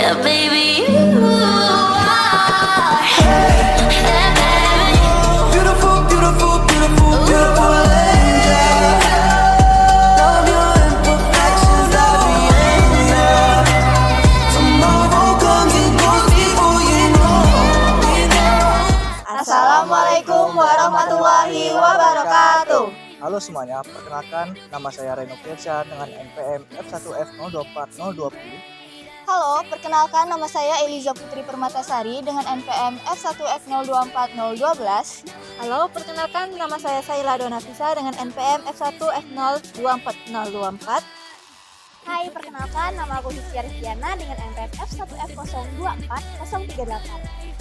Yeah, baby, you are heaven. Beautiful, beautiful, beautiful, beautiful angel. Love your imperfections, every angel. Tomorrow comes and goes before you know. Assalamualaikum warahmatullahi wabarakatuh. Halo semuanya, perkenalkan nama saya Reno Firsa dengan NPM F1F024020. Halo, perkenalkan nama saya Eliza Putri Permatasari dengan NPM F1F024012. Halo, perkenalkan nama saya Saila Donavisa dengan NPM F1F024024. Hai, perkenalkan nama aku Hisya Rizkiana dengan NPM F1F024038.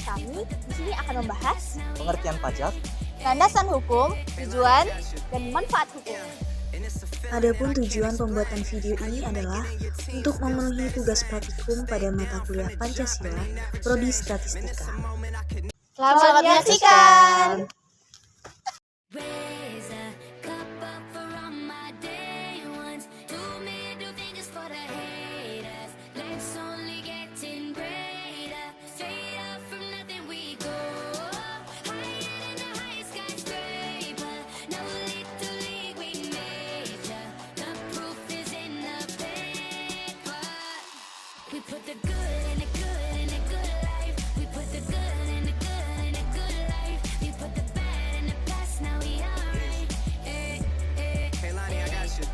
Kami di sini akan membahas Pengertian pajak, landasan hukum, tujuan, dan manfaat hukum. Adapun tujuan pembuatan video ini adalah untuk memenuhi tugas praktikum pada mata kuliah Pancasila, Prodi Statistika. Selamat menyaksikan. Raise a cup up for all my day ones. Two middle fingers for the haters. Life's only getting greater. Straight up from nothing we go. Higher than the highest skyscraper. No little league we major. The proof is in the paper. We put the good in the good in the good life. We put the good in the good in the good life. We put the bad in the past. Now we alright. Hey Lonnie, I got you.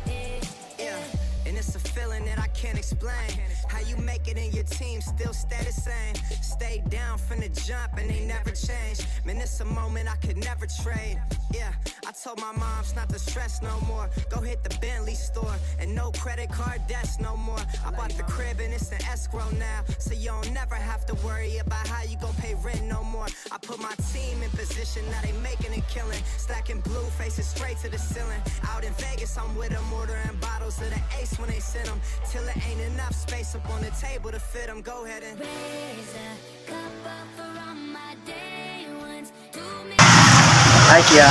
Yeah, and it's a feeling that I can't explain. How you make it in your team still stay the same. Stay down from the jump and they never change. Man, it's a moment I could never trade. Yeah, I told my moms not to stress no more. Go hit the Bentley store and no credit card debts no more. I bought the crib and it's an escrow now, so you don't never have to worry about how you gon' pay rent no more. I put my team in position, now they making a killing. Stacking blue faces straight to the ceiling. Out in Vegas, I'm with them, ordering bottles of the Ace when they send them. Till it ain't enough space up on the table to fit them. Go ahead and Raise a cup up for all my day ones. Two Hai Kia,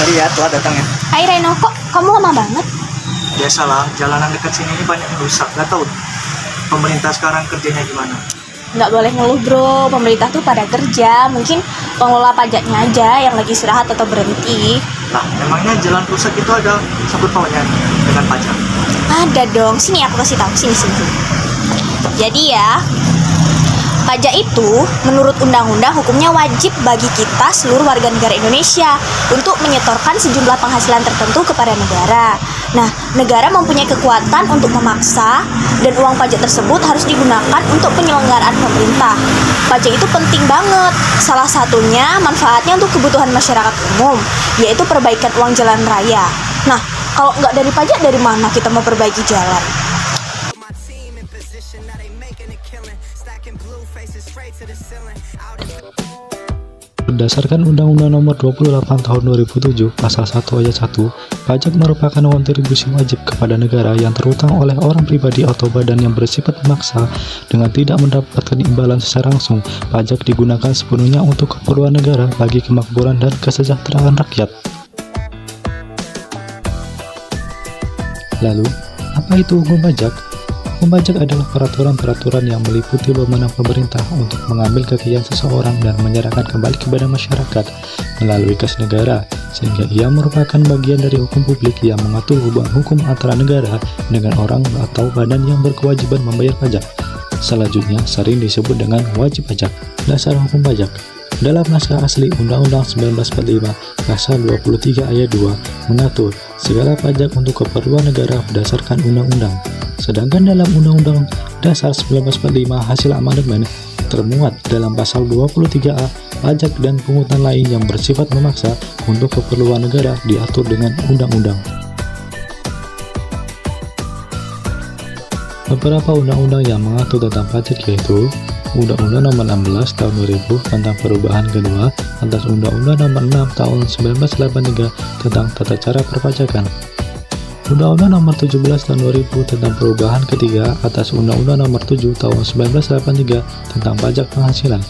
sorry ya telat datang ya. Hai Reno, kok kamu lama banget? Biasalah, jalanan dekat sini ini banyak yang rusak. Gak tahu pemerintah sekarang kerjanya gimana. Nggak boleh ngeluh bro, pemerintah tuh pada kerja. Mungkin pengelola pajaknya aja yang lagi istirahat atau berhenti. Lah, emangnya jalan rusak itu ada sangkut pautnya dengan pajak? Ada dong, sini aku kasih tahu, sini. Jadi ya, pajak itu menurut undang-undang hukumnya wajib bagi kita seluruh warga negara Indonesia untuk menyetorkan sejumlah penghasilan tertentu kepada negara. Nah, negara mempunyai kekuatan untuk memaksa dan uang pajak tersebut harus digunakan untuk penyelenggaraan pemerintah. Pajak itu penting banget. Salah satunya manfaatnya untuk kebutuhan masyarakat umum, yaitu perbaikan uang jalan raya. Nah, kalau nggak dari pajak, dari mana kita mau perbaiki jalan? put my team in position, now they making a killing. Stacking blue faces straight to the ceiling. Out in Berdasarkan Undang-Undang Nomor 28 Tahun 2007 Pasal 1 Ayat 1, pajak merupakan kontribusi wajib kepada negara yang terutang oleh orang pribadi atau badan yang bersifat memaksa dengan tidak mendapatkan imbalan secara langsung. Pajak digunakan sepenuhnya untuk keperluan negara bagi kemakmuran dan kesejahteraan rakyat. Lalu, apa itu hukum pajak? Hukum pajak adalah peraturan-peraturan yang meliputi wewenang pemerintah untuk mengambil kekayaan seseorang dan menyerahkan kembali kepada masyarakat melalui kas negara, sehingga ia merupakan bagian dari hukum publik yang mengatur hubungan hukum antara negara dengan orang atau badan yang berkewajiban membayar pajak. Selanjutnya sering disebut dengan wajib pajak. Dasar hukum pajak. Dalam naskah asli Undang-Undang 1945 Pasal 23 Ayat 2 mengatur segala pajak untuk keperluan negara berdasarkan undang-undang. Sedangkan dalam Undang-Undang Dasar 1945 hasil amandemen termuat dalam Pasal 23A pajak dan pungutan lain yang bersifat memaksa untuk keperluan negara diatur dengan undang-undang. Beberapa undang-undang yang mengatur tentang pajak yaitu Undang-Undang Nomor 16 Tahun 2000 tentang perubahan kedua atas Undang-Undang Nomor 6 Tahun 1983 tentang tata cara perpajakan, Undang-Undang Nomor 17 Tahun 2000 tentang perubahan ketiga atas Undang-Undang Nomor 7 Tahun 1983 tentang pajak penghasilan,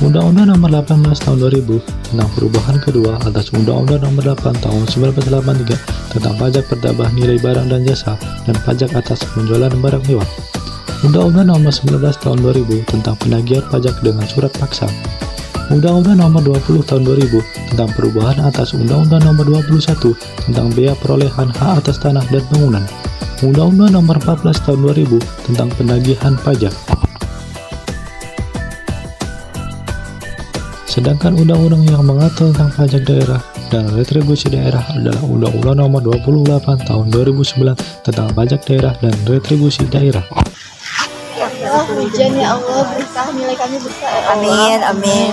Undang-Undang Nomor 18 Tahun 2000 tentang perubahan kedua atas Undang-Undang Nomor 8 Tahun 1983 tentang pajak bertambah nilai barang dan jasa dan pajak atas penjualan barang mewah. Undang-Undang Nomor 19 Tahun 2000 tentang Penagihan Pajak dengan Surat Paksa, Undang-Undang Nomor 20 Tahun 2000 tentang perubahan atas Undang-Undang Nomor 21 tentang biaya perolehan hak atas tanah dan bangunan, Undang-Undang Nomor 14 Tahun 2000 tentang penagihan pajak. Sedangkan undang-undang yang mengatur tentang pajak daerah dan retribusi daerah adalah Undang-Undang Nomor 28 Tahun 2009 tentang pajak daerah dan retribusi daerah. Hujan ya Allah, berkah nilai kami berkah. Amin, amin.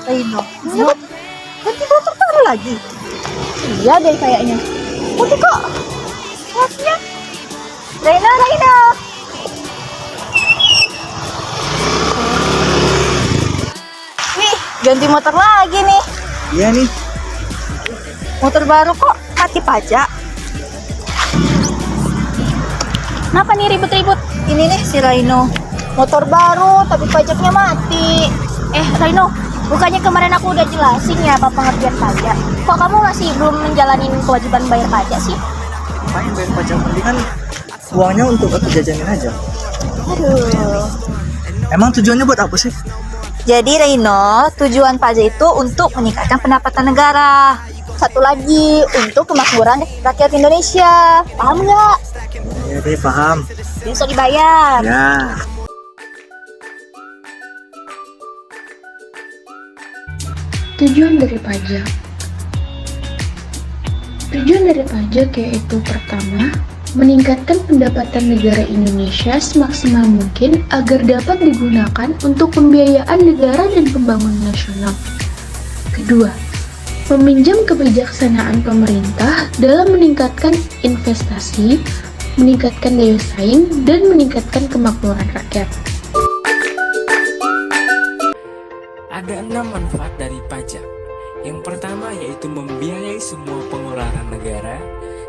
Reino, ganti motor taruh lagi. Iya deh kayaknya. Udah kok. Maafnya. Reino. Nih, ganti motor lagi nih. Iya nih. Motor baru kok mati pajak. Kenapa nih ribut-ribut? Ini nih si Raino. Motor baru tapi pajaknya mati. Raino, bukannya kemarin aku udah jelasin ya apa pengertian pajak. Kok kamu masih belum menjalani kewajiban bayar pajak sih? Ngapain bayar pajak? Mendingan uangnya untuk aku jajanin aja. Aduh. Emang tujuannya buat apa sih? Jadi Raino, tujuan pajak itu untuk meningkatkan pendapatan negara. Satu lagi, untuk kemakmuran rakyat Indonesia. Paham nggak? Ya deh, paham. Besok dibayar. Ya. Tujuan dari pajak. Tujuan dari pajak yaitu pertama, meningkatkan pendapatan negara Indonesia semaksimal mungkin agar dapat digunakan untuk pembiayaan negara dan pembangunan nasional. Kedua, meminjam kebijaksanaan pemerintah dalam meningkatkan investasi, meningkatkan daya saing, dan meningkatkan kemakmuran rakyat. Ada 6 manfaat dari pajak. Yang pertama yaitu membiayai semua pengeluaran negara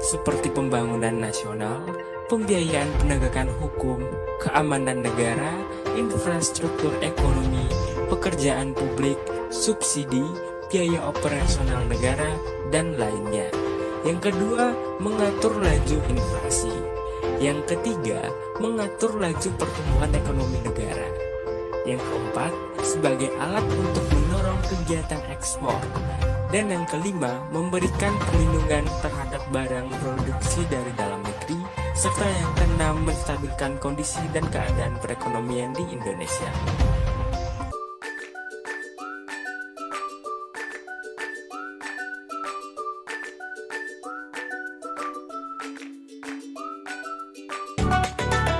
seperti pembangunan nasional, pembiayaan penegakan hukum, keamanan negara, infrastruktur ekonomi, pekerjaan publik, subsidi, biaya operasional negara, dan lainnya. Yang kedua, mengatur laju inflasi. Yang ketiga, mengatur laju pertumbuhan ekonomi negara. Yang keempat, sebagai alat untuk mendorong kegiatan ekspor. Dan yang kelima, memberikan perlindungan terhadap barang produksi dari dalam negeri, serta yang keenam, menstabilkan kondisi dan keadaan perekonomian di Indonesia.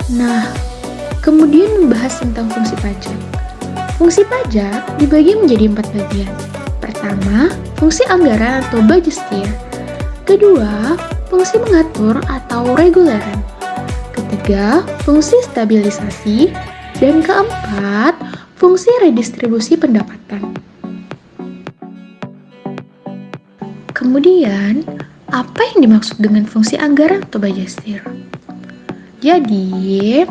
Nah, kemudian membahas tentang fungsi pajak. Fungsi pajak dibagi menjadi 4 bagian. Pertama, fungsi anggaran atau budgeteer. Kedua, fungsi mengatur atau reguleran. Ketiga, fungsi stabilisasi. Dan keempat, fungsi redistribusi pendapatan. Kemudian, apa yang dimaksud dengan fungsi anggaran atau budgeteer? Jadi,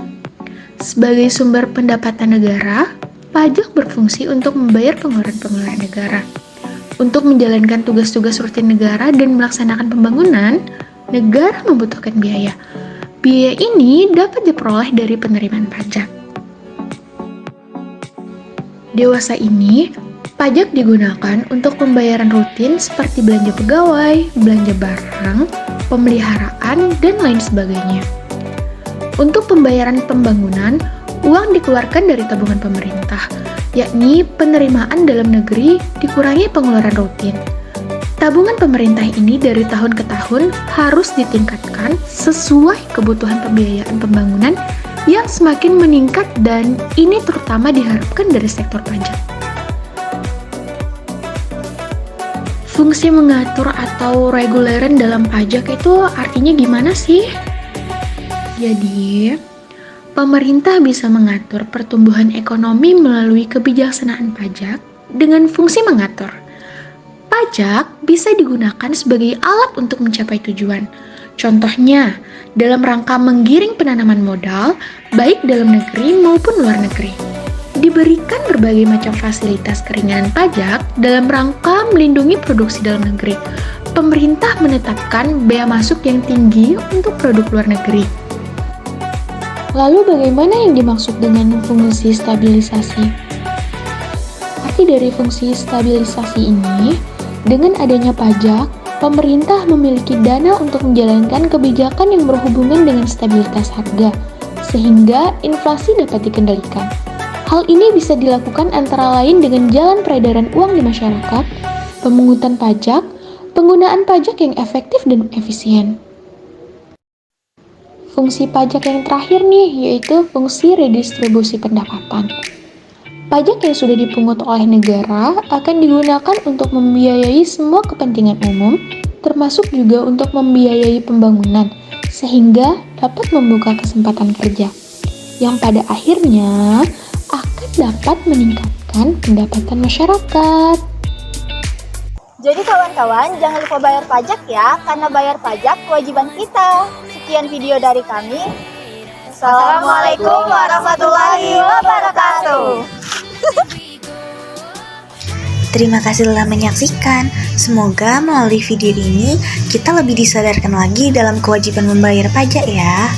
sebagai sumber pendapatan negara, pajak berfungsi untuk membayar pengeluaran-pengeluaran negara. Untuk menjalankan tugas-tugas rutin negara dan melaksanakan pembangunan, negara membutuhkan biaya. Biaya ini dapat diperoleh dari penerimaan pajak. Dewasa ini, pajak digunakan untuk pembayaran rutin seperti belanja pegawai, belanja barang, pemeliharaan, dan lain sebagainya. Untuk pembayaran pembangunan, uang dikeluarkan dari tabungan pemerintah, yakni penerimaan dalam negeri dikurangi pengeluaran rutin. Tabungan pemerintah ini dari tahun ke tahun harus ditingkatkan sesuai kebutuhan pembiayaan pembangunan yang semakin meningkat, dan ini terutama diharapkan dari sektor pajak. Fungsi mengatur atau reguleran dalam pajak itu artinya gimana sih? Jadi, pemerintah bisa mengatur pertumbuhan ekonomi melalui kebijaksanaan pajak dengan fungsi mengatur. Pajak bisa digunakan sebagai alat untuk mencapai tujuan. Contohnya, dalam rangka menggiring penanaman modal, baik dalam negeri maupun luar negeri. Diberikan berbagai macam fasilitas keringanan pajak dalam rangka melindungi produksi dalam negeri. Pemerintah menetapkan bea masuk yang tinggi untuk produk luar negeri. Lalu bagaimana yang dimaksud dengan fungsi stabilisasi? Arti dari fungsi stabilisasi ini, dengan adanya pajak, pemerintah memiliki dana untuk menjalankan kebijakan yang berhubungan dengan stabilitas harga, sehingga inflasi dapat dikendalikan. Hal ini bisa dilakukan antara lain dengan jalan peredaran uang di masyarakat, pemungutan pajak, penggunaan pajak yang efektif dan efisien. Fungsi pajak yang terakhir nih, yaitu fungsi redistribusi pendapatan. Pajak yang sudah dipungut oleh negara akan digunakan untuk membiayai semua kepentingan umum, termasuk juga untuk membiayai pembangunan, sehingga dapat membuka kesempatan kerja, yang pada akhirnya akan dapat meningkatkan pendapatan masyarakat. Jadi kawan-kawan, jangan lupa bayar pajak ya, karena bayar pajak kewajiban kita. Sekian video dari kami. Assalamualaikum warahmatullahi wabarakatuh. Terima kasih telah menyaksikan. Semoga melalui video ini kita lebih disadarkan lagi dalam kewajiban membayar pajak ya.